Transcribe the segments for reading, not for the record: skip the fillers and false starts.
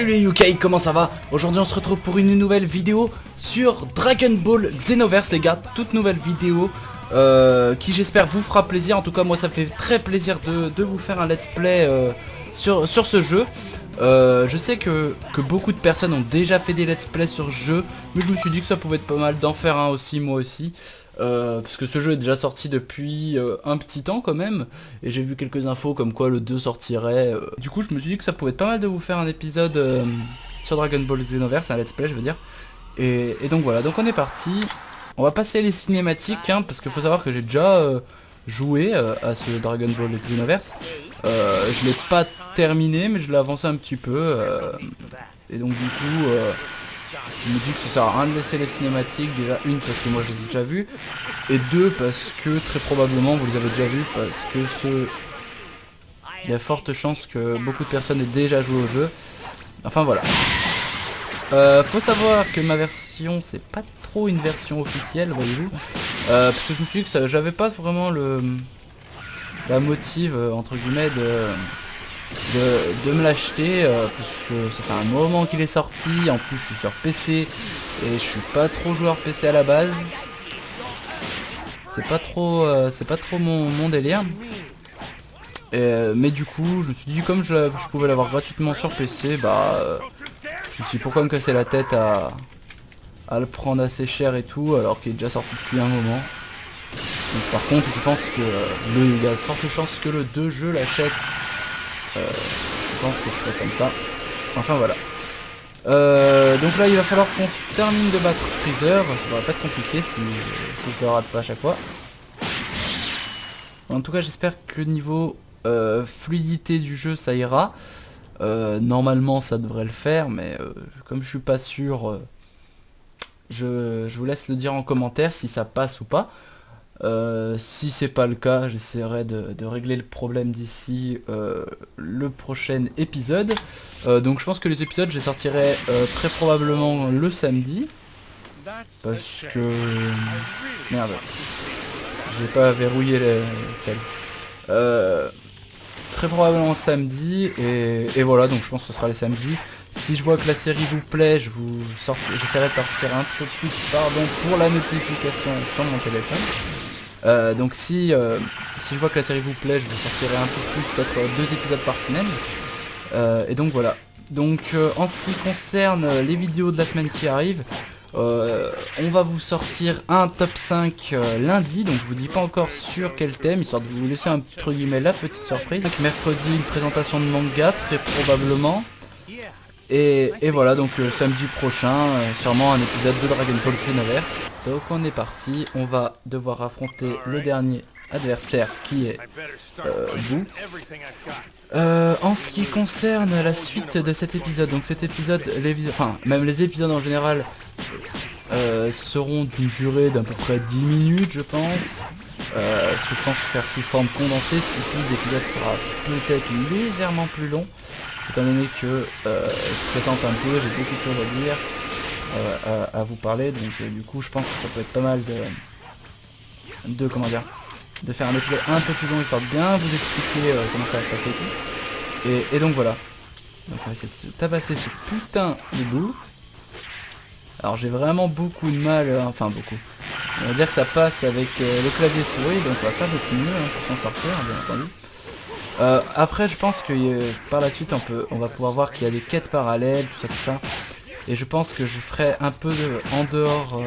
Salut les UK, comment ça va? Aujourd'hui on se retrouve pour une nouvelle vidéo sur Dragon Ball Xenoverse les gars, toute nouvelle vidéo qui j'espère vous fera plaisir. En tout cas moi ça fait très plaisir de vous faire un let's play sur ce jeu. Je sais que beaucoup de personnes ont déjà fait des let's play sur ce jeu, mais je me suis dit que ça pouvait être pas mal d'en faire un aussi, moi aussi. Parce que ce jeu est déjà sorti depuis un petit temps quand même, et j'ai vu quelques infos comme quoi le 2 sortirait. Du coup je me suis dit que ça pouvait être pas mal de vous faire un épisode sur Dragon Ball Xenoverse, un let's play je veux dire. Et donc voilà, donc on est parti. On va passer les cinématiques hein, parce qu'il faut savoir que j'ai déjà joué à ce Dragon Ball Xenoverse. Je l'ai pas terminé mais je l'ai avancé un petit peu et donc du coup je me dis que ça sert à rien de laisser les cinématiques. Déjà une parce que moi je les ai déjà vues, et deux parce que très probablement vous les avez déjà vues, parce que il y a forte chance que beaucoup de personnes aient déjà joué au jeu. Enfin voilà. Faut savoir que ma version c'est pas trop une version officielle, voyez-vous, parce que je me suis dit que j'avais pas vraiment la motive entre guillemets de me l'acheter, parce que ça fait un moment qu'il est sorti. En plus je suis sur PC et je suis pas trop joueur PC à la base. C'est pas trop mon délire. Mais du coup je me suis dit comme je pouvais l'avoir gratuitement sur PC, bah je me suis dit pourquoi me casser la tête à le prendre assez cher et tout alors qu'il est déjà sorti depuis un moment. Donc, par contre je pense que il y a de fortes chances que le 2 je l'achète. Je pense que je ferai comme ça. Enfin voilà. Donc là il va falloir qu'on termine de battre Freezer. Ça devrait pas être compliqué si je le rate pas à chaque fois. En tout cas j'espère que niveau fluidité du jeu ça ira. Normalement ça devrait le faire, mais comme je suis pas sûr, je vous laisse le dire en commentaire si ça passe ou pas. Si c'est pas le cas, j'essaierai de régler le problème d'ici le prochain épisode. Donc je pense que les épisodes je les sortirai très probablement le samedi, parce que merde, j'ai pas verrouillé les selles. Très probablement samedi, et voilà, donc je pense que ce sera les samedis. Si je vois que la série vous plaît, j'essaierai de sortir un peu plus pour la notification sur mon téléphone. Donc si je vois que la série vous plaît, je vous sortirai un peu plus, peut-être 2 épisodes par semaine. Et donc voilà. Donc en ce qui concerne les vidéos de la semaine qui arrive, on va vous sortir un top 5 lundi, donc je vous dis pas encore sur quel thème, histoire de vous laisser entre guillemets la petite surprise. Donc mercredi une présentation de manga très probablement. Et voilà, donc samedi prochain, sûrement un épisode de Dragon Ball Xenoverse. Donc on est parti, on va devoir affronter le dernier adversaire qui est Boo. En ce qui concerne la suite de cet épisode, donc cet épisode, même les épisodes en général seront d'une durée d'à peu près 10 minutes je pense. Ce que je pense faire sous forme condensée, celui-ci l'épisode sera peut-être légèrement plus long. Étant donné que je présente un peu, j'ai beaucoup de choses à dire, à vous parler, donc du coup je pense que ça peut être pas mal de faire un épisode un peu plus long, histoire de bien vous expliquer comment ça va se passer et tout. Et donc voilà. Donc on va essayer de se tabasser ce putain de bout. Alors j'ai vraiment beaucoup de mal, enfin beaucoup. On va dire que ça passe avec le clavier souris, donc on va faire beaucoup mieux pour s'en sortir, bien entendu. Après je pense que par la suite on va pouvoir voir qu'il y a des quêtes parallèles, tout ça, et je pense que je ferai un peu en dehors,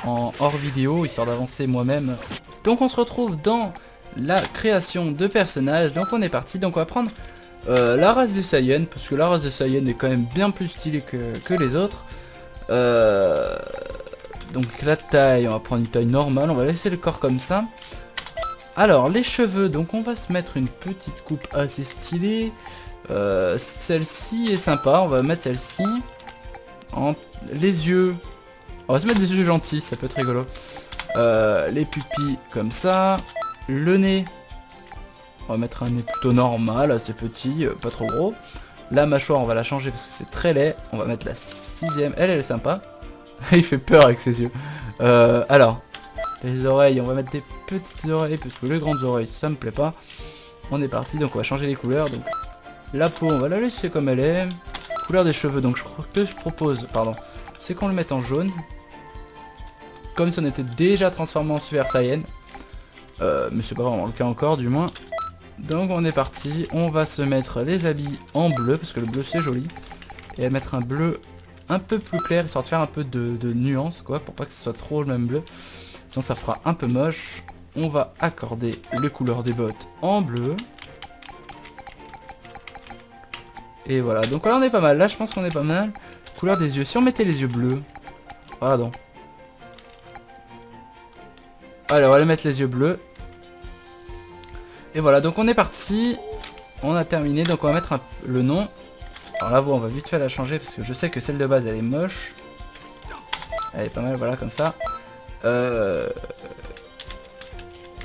en hors vidéo, histoire d'avancer moi-même. Donc on se retrouve dans la création de personnages. Donc on est parti, donc on va prendre la race de Saiyan, parce que la race de Saiyan est quand même bien plus stylée que les autres. Donc la taille, on va prendre une taille normale, on va laisser le corps comme ça. Alors les cheveux, donc on va se mettre une petite coupe assez stylée. Celle-ci est sympa, on va mettre celle-ci. Les yeux, on va se mettre des yeux gentils, ça peut être rigolo. Les pupilles comme ça. Le nez, on va mettre un nez plutôt normal, assez petit, pas trop gros. La mâchoire on va la changer parce que c'est très laid. On va mettre la 6ème, elle est sympa. Il fait peur avec ses yeux. Alors les oreilles, on va mettre des petites oreilles parce que les grandes oreilles ça me plaît pas. On est parti, donc on va changer les couleurs. Donc la peau on va la laisser comme elle est. Couleur des cheveux, donc je propose, pardon, c'est qu'on le mette en jaune. Comme si on était déjà transformé en Super Saiyan. Mais c'est pas vraiment le cas encore, du moins. Donc on est parti, on va se mettre les habits en bleu, parce que le bleu c'est joli. Et mettre un bleu un peu plus clair, histoire de faire un peu de nuance, quoi, pour pas que ce soit trop le même bleu. Sinon ça fera un peu moche. On va accorder les couleurs des bottes en bleu. Et voilà, donc là on est pas mal, là je pense qu'on est pas mal. Couleur des yeux, si on mettait les yeux bleus. Pardon. Allez, on va les mettre les yeux bleus. Et voilà, donc on est parti. On a terminé, donc on va mettre le nom. Alors la voix, on va vite fait la changer parce que je sais que celle de base elle est moche. Elle est pas mal, voilà, comme ça.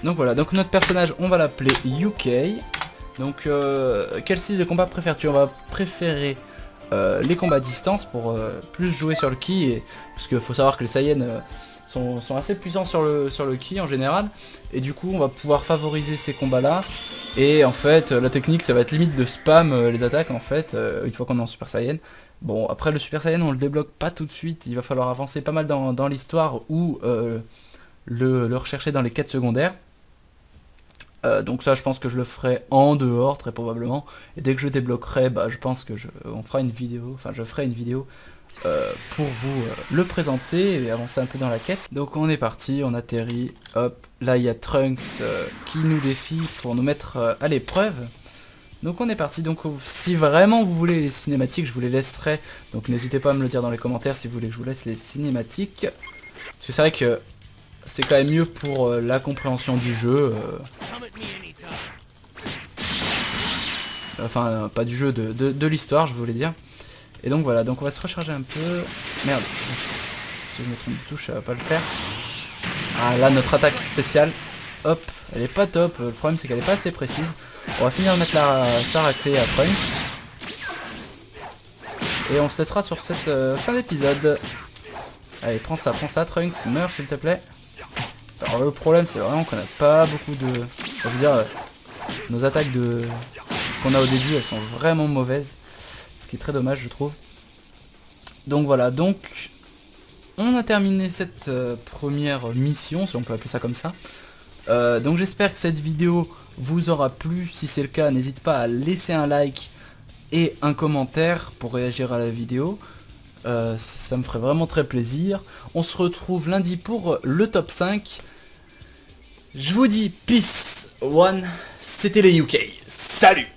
Donc voilà, donc notre personnage, on va l'appeler UK. Donc quel style de combat préfères-tu? On va préférer les combats à distance pour plus jouer sur le ki. Parce qu'il faut savoir que les Saiyans sont assez puissants sur le ki en général. Et du coup on va pouvoir favoriser ces combats là. Et en fait la technique ça va être limite de spam les attaques en fait, une fois qu'on est en Super Saiyan. Bon après le Super Saiyan on le débloque pas tout de suite, il va falloir avancer pas mal dans l'histoire ou le rechercher dans les quêtes secondaires. Donc ça je pense que je le ferai en dehors très probablement. Et dès que je débloquerai, bah, je pense que on fera une vidéo, enfin je ferai une vidéo pour vous le présenter et avancer un peu dans la quête. Donc on est parti, on atterrit, hop, là il y a Trunks qui nous défie pour nous mettre à l'épreuve. Donc on est parti, donc si vraiment vous voulez les cinématiques, je vous les laisserai. Donc n'hésitez pas à me le dire dans les commentaires si vous voulez que je vous laisse les cinématiques. Parce que c'est vrai que c'est quand même mieux pour la compréhension du jeu. Enfin, pas du jeu, de l'histoire, je voulais dire. Et donc voilà, donc on va se recharger un peu. Merde, si je me trompe de touche, ça va pas le faire. Ah là, notre attaque spéciale, hop, elle est pas top. Le problème, c'est qu'elle est pas assez précise. On va finir de mettre sa raclée à Trunks. Et on se laissera sur cette fin d'épisode. Allez, prends ça, Trunks, meurs s'il te plaît. Alors le problème, c'est vraiment qu'on n'a pas beaucoup de... Je veux dire, nos attaques qu'on a au début, elles sont vraiment mauvaises. Ce qui est très dommage, je trouve. Donc voilà, donc on a terminé cette première mission, si on peut appeler ça comme ça. Donc j'espère que cette vidéo vous aura plu. Si c'est le cas, n'hésite pas à laisser un like et un commentaire pour réagir à la vidéo. Ça me ferait vraiment très plaisir. On se retrouve lundi pour le top 5. Je vous dis peace one, c'était les UK. Salut!